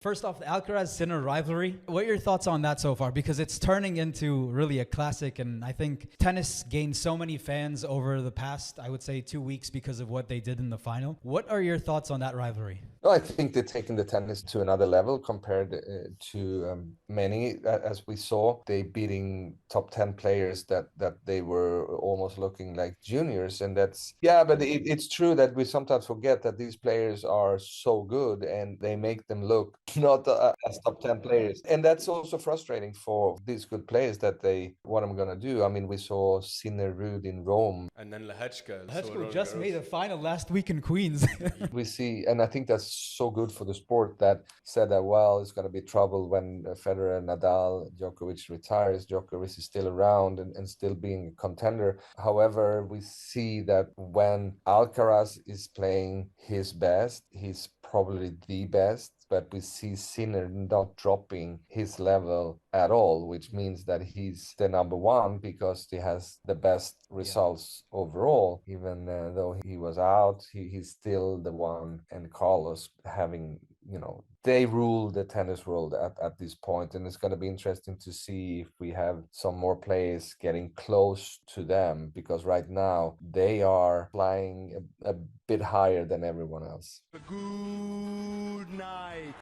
First off, the Alcaraz-Sinner rivalry. What are your thoughts on that so far? Because it's turning into really a classic, and I think tennis gained so many fans over the past, I would say, 2 weeks because of what they did in the final. What are your thoughts on that rivalry? No, I think they're taking the tennis to another level compared to many. As we saw, they beating top 10 players that they were almost looking like juniors. And that's, yeah, but it's true that we sometimes forget that these players are so good and they make them look not as top 10 players. And that's also frustrating for these good players that they, what I'm going to do. I mean, we saw Sinner in Rome. And then Lehechka. Hechko just made a final last week in Queens. We see, and I think that's so good for the sport that said that, well, it's going to be trouble when Federer, Nadal, Djokovic retires. Djokovic is still around and still being a contender. However, we see that when Alcaraz is playing his best, he's probably the best, but we see Sinner not dropping his level at all, which means that he's the number one because he has the best results overall. Even though he was out, he's still the one. And Carlos having, they rule the tennis world at this point, and it's going to be interesting to see if we have some more players getting close to them, because right now they are flying a bit higher than everyone else. Good night.